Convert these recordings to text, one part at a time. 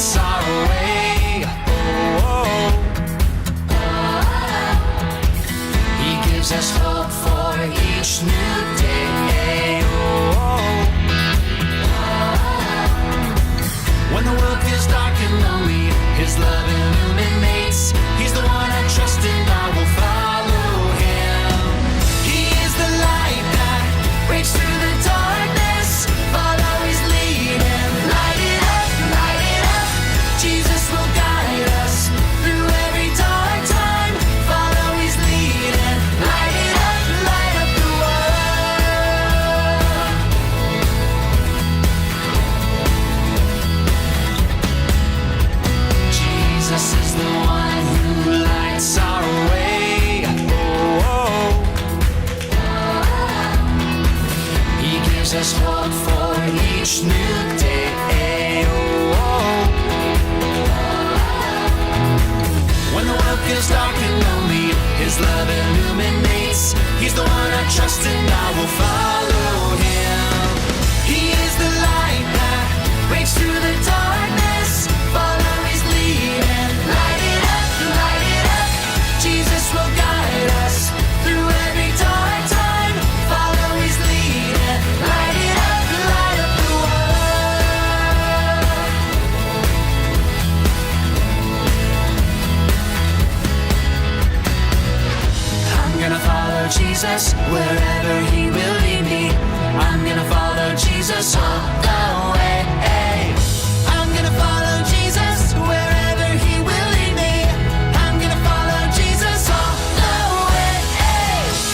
lights our way. Oh, He gives us hope for each new day. Oh, when the world feels dark and lonely, His love illuminates. He's the one I trust and I will follow Him. He is the light that breaks through the darkness. Follow His lead and light it up, light it up. Jesus will guide us through every dark time. Follow His lead and light it up the world. Jesus is the one who lights our way. Oh, He gives us hope for each new day. Oh, when the world feels dark and lonely, His love illuminates. He's the one I trust and I will follow Him. He is the light that breaks through the darkness. Follow His lead and light it up, light it up. Jesus will guide us through every dark time. Follow His lead and light it up the world. I'm gonna follow Jesus wherever He will lead me. I'm gonna follow Jesus all the way. I'm gonna follow Jesus wherever He will lead me. I'm gonna follow Jesus all the way.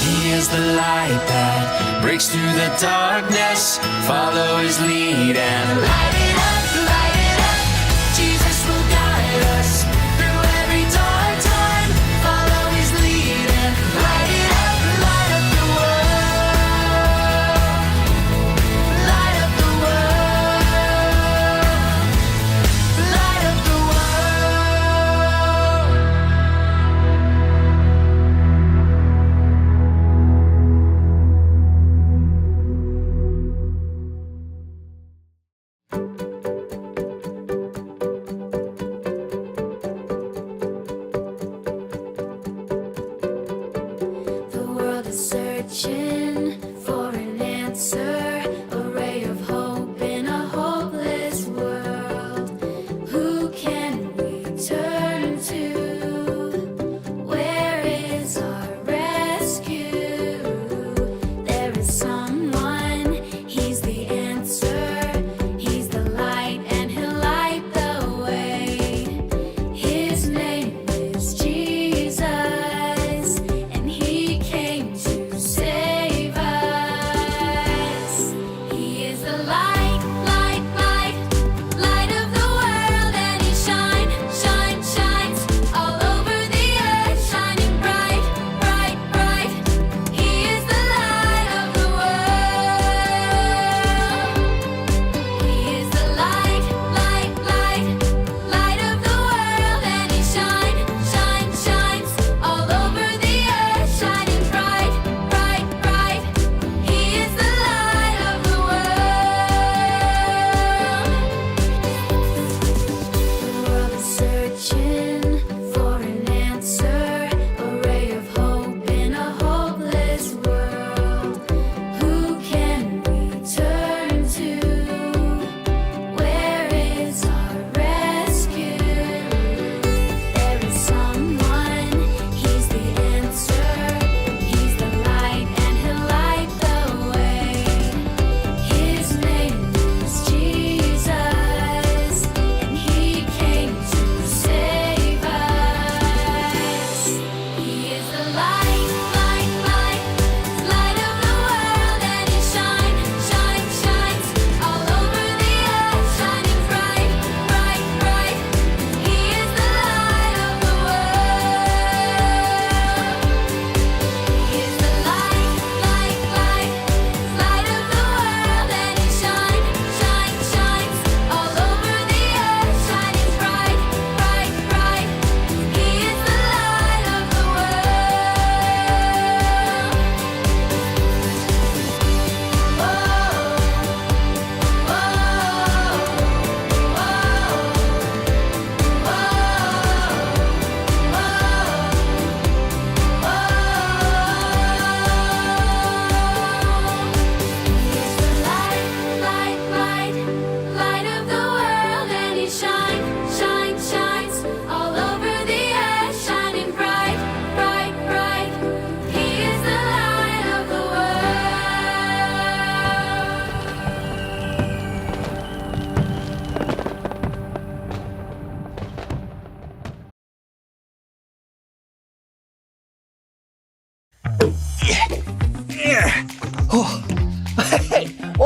He is the light that breaks through the darkness. Follow His lead and light it up, light it up. Jesus will guide us through every dark time. Follow His lead and light it up the world. Light up the world. Light up the world.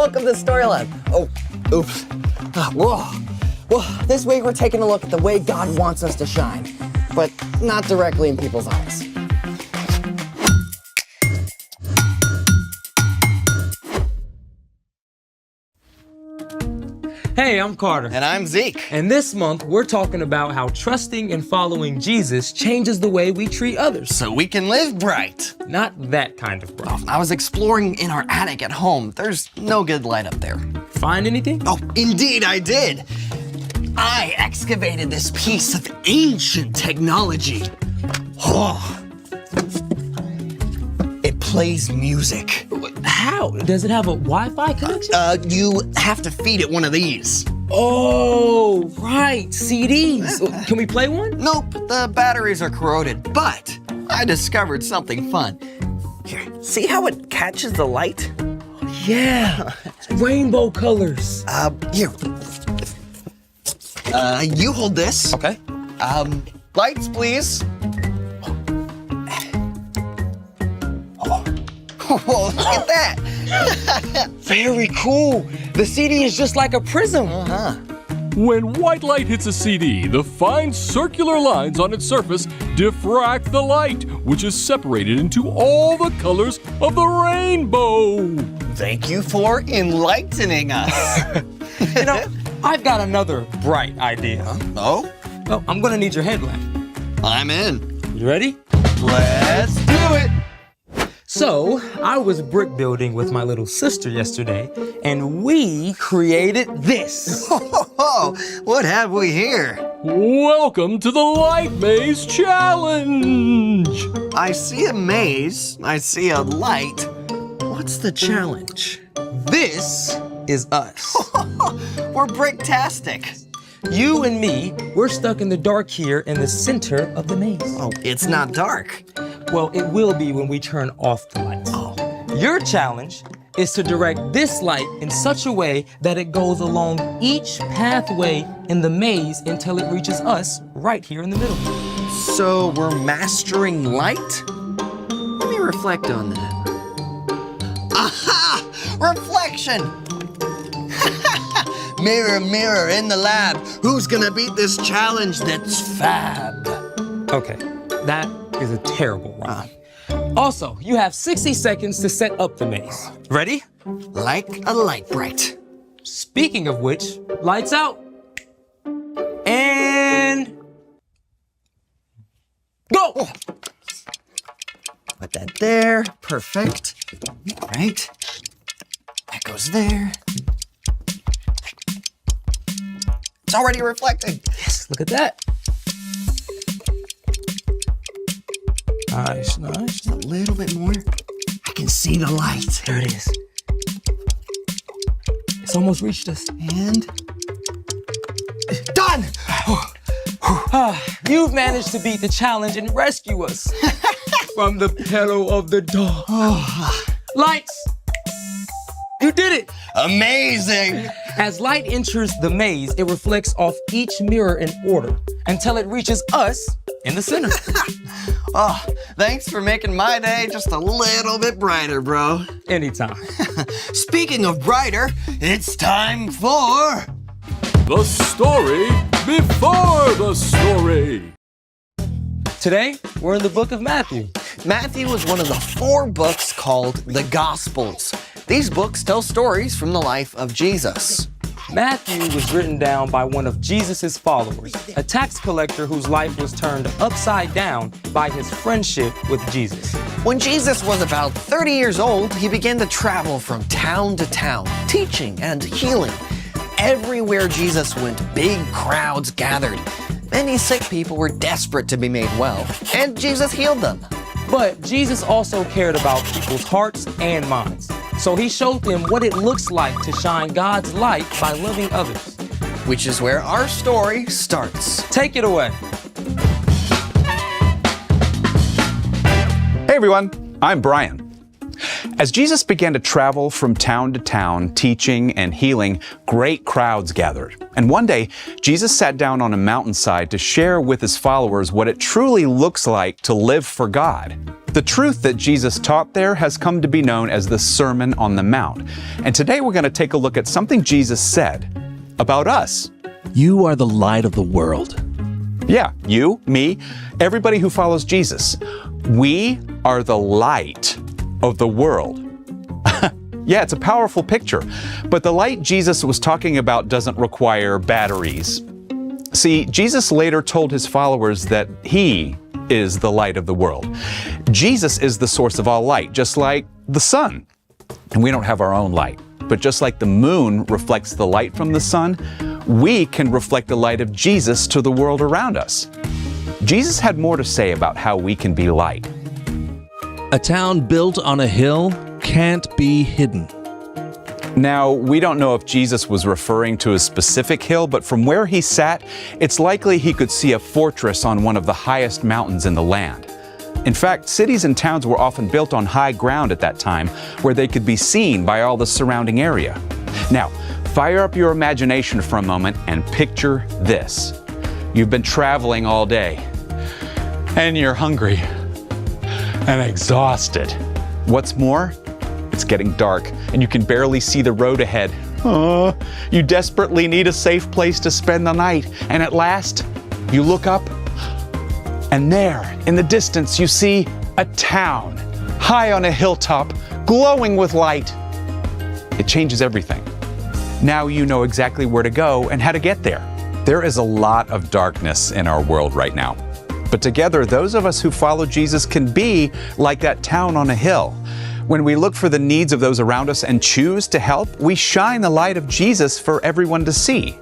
welcome to Storyland. Oh, oops. Whoa. Well, this week we're taking a look at the way God wants us to shine, but not directly in people's eyes. Hey, I'm Carter. And I'm Zeke. And this month, we're talking about how trusting and following Jesus changes the way we treat others. So we can live bright. Not that kind of bright. I was exploring in our attic at home. There's no good light up there. Find anything? Oh, indeed I did. I excavated this piece of ancient technology. Oh. It plays music. How? Does it have a Wi-Fi connection? You have to feed it one of these. Oh, right, CDs. Can we play one? Nope, the batteries are corroded, but I discovered something fun. Here, see how it catches the light? Yeah, rainbow colors. Here. You hold this. Okay. Lights, please. Oh, look at that. Very cool. The CD is just like a prism. Uh-huh. When white light hits a CD, the fine circular lines on its surface diffract the light, which is separated into all the colors of the rainbow. Thank you for enlightening us. You know, I've got another bright idea. Oh? Oh, I'm gonna need your headlamp. I'm in. You ready? Let's do it. So, I was brick building with my little sister yesterday, and we created this. Oh, what have we here? Welcome to the Light Maze Challenge! I see a maze. I see a light. What's the challenge? This is us. We're bricktastic. You and me, we're stuck in the dark here in the center of the maze. Oh, it's not dark. Well, it will be when we turn off the lights. Oh. Your challenge is to direct this light in such a way that it goes along each pathway in the maze until it reaches us right here in the middle. So we're mastering light? Let me reflect on that. Aha! Reflection! Mirror, mirror in the lab, who's gonna beat this challenge that's fab? Okay, that is a terrible rhyme. Also, you have 60 seconds to set up the maze. Ready? Like a light bright. Speaking of which, lights out. And go! Oh. Put that there, perfect. Right. That goes there. It's already reflecting. Yes, look at that. Nice, nice. Just a little bit more. I can see the light. There it is. It's almost reached us. And done! You've managed to beat the challenge and rescue us from the peril of the dark. Lights! You did it! Amazing! As light enters the maze, it reflects off each mirror in order until it reaches us in the center. Oh, thanks for making my day just a little bit brighter, bro. Anytime. Speaking of brighter, it's time for The story before the story. Today, we're in the book of Matthew. Matthew was one of the 4 books called the Gospels. These books tell stories from the life of Jesus. Matthew was written down by one of Jesus' followers, a tax collector whose life was turned upside down by his friendship with Jesus. When Jesus was about 30 years old, he began to travel from town to town, teaching and healing. Everywhere Jesus went, big crowds gathered. Many sick people were desperate to be made well, and Jesus healed them. But Jesus also cared about people's hearts and minds. So he showed them what it looks like to shine God's light by loving others. Which is where our story starts. Take it away. Hey everyone, I'm Brian. As Jesus began to travel from town to town, teaching and healing, great crowds gathered. And one day, Jesus sat down on a mountainside to share with his followers what it truly looks like to live for God. The truth that Jesus taught there has come to be known as the Sermon on the Mount. And today we're going to take a look at something Jesus said about us. You are the light of the world. Yeah, you, me, everybody who follows Jesus. We are the light of the world. Yeah, it's a powerful picture. But the light Jesus was talking about doesn't require batteries. See, Jesus later told his followers that he is the light of the world. Jesus is the source of all light, just like the sun. And we don't have our own light. But just like the moon reflects the light from the sun, we can reflect the light of Jesus to the world around us. Jesus had more to say about how we can be light. A town built on a hill can't be hidden. Now, we don't know if Jesus was referring to a specific hill, but from where he sat, it's likely he could see a fortress on one of the highest mountains in the land. In fact, cities and towns were often built on high ground at that time, where they could be seen by all the surrounding area. Now, fire up your imagination for a moment and picture this. You've been traveling all day, and you're hungry and exhausted. What's more, it's getting dark, and you can barely see the road ahead. You desperately need a safe place to spend the night, and at last, you look up, and there, in the distance, you see a town, high on a hilltop, glowing with light. It changes everything. Now you know exactly where to go and how to get there. There is a lot of darkness in our world right now. But together, those of us who follow Jesus can be like that town on a hill. When we look for the needs of those around us and choose to help, we shine the light of Jesus for everyone to see.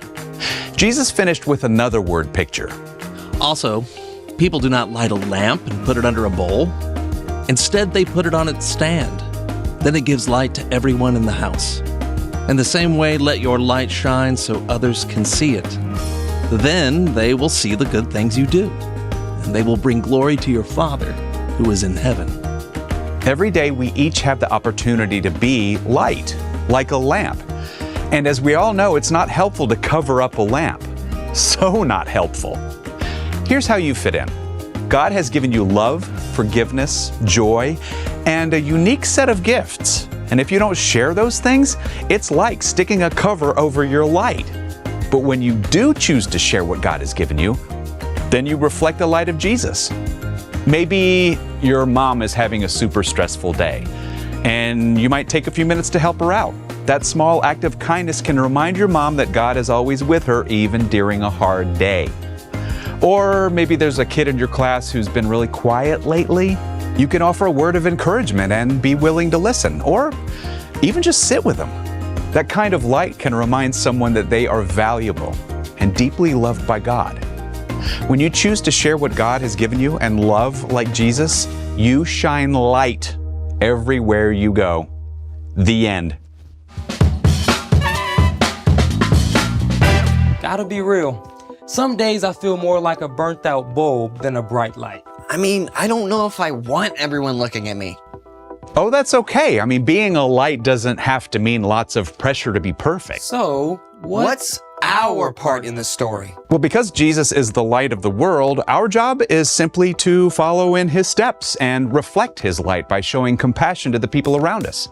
Jesus finished with another word picture. Also, people do not light a lamp and put it under a bowl. Instead, they put it on its stand. Then it gives light to everyone in the house. In the same way, let your light shine so others can see it. Then they will see the good things you do, and they will bring glory to your Father who is in heaven. Every day we each have the opportunity to be light, like a lamp. And as we all know, it's not helpful to cover up a lamp. So not helpful. Here's how you fit in. God has given you love, forgiveness, joy, and a unique set of gifts. And if you don't share those things, it's like sticking a cover over your light. But when you do choose to share what God has given you, then you reflect the light of Jesus. Maybe your mom is having a super stressful day, and you might take a few minutes to help her out. That small act of kindness can remind your mom that God is always with her, even during a hard day. Or maybe there's a kid in your class who's been really quiet lately. You can offer a word of encouragement and be willing to listen, or even just sit with them. That kind of light can remind someone that they are valuable and deeply loved by God. When you choose to share what God has given you and love like Jesus, you shine light everywhere you go. The end. Gotta be real. Some days I feel more like a burnt out bulb than a bright light. I mean, I don't know if I want everyone looking at me. Oh, that's okay. I mean, being a light doesn't have to mean lots of pressure to be perfect. So, What's our part in the story? Well, because Jesus is the light of the world, our job is simply to follow in his steps and reflect his light by showing compassion to the people around us.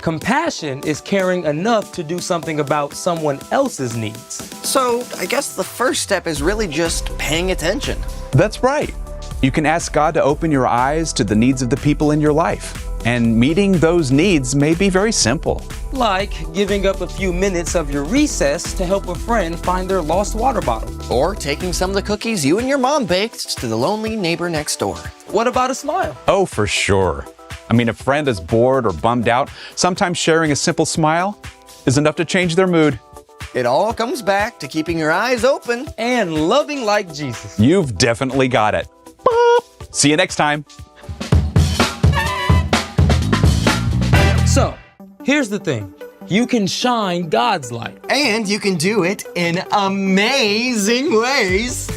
Compassion is caring enough to do something about someone else's needs. So, I guess the first step is really just paying attention. That's right. You can ask God to open your eyes to the needs of the people in your life. And meeting those needs may be very simple. Like giving up a few minutes of your recess to help a friend find their lost water bottle. Or taking some of the cookies you and your mom baked to the lonely neighbor next door. What about a smile? Oh, for sure. I mean, if a friend is bored or bummed out, sometimes sharing a simple smile is enough to change their mood. It all comes back to keeping your eyes open. And loving like Jesus. You've definitely got it. Boop. See you next time. So, here's the thing. You can shine God's light. And you can do it in amazing ways.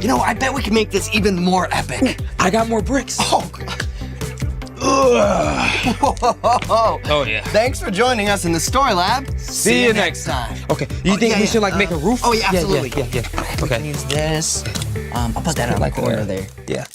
You know, I bet we can make this even more epic. I got more bricks. Oh, Oh, yeah. Thanks for joining us in the Story Lab. See you next time. Okay, you think we should like make a roof? Oh, yeah, absolutely. Yeah. Okay. Okay. Use this. I'll put that on Like the corner there. there. Yeah.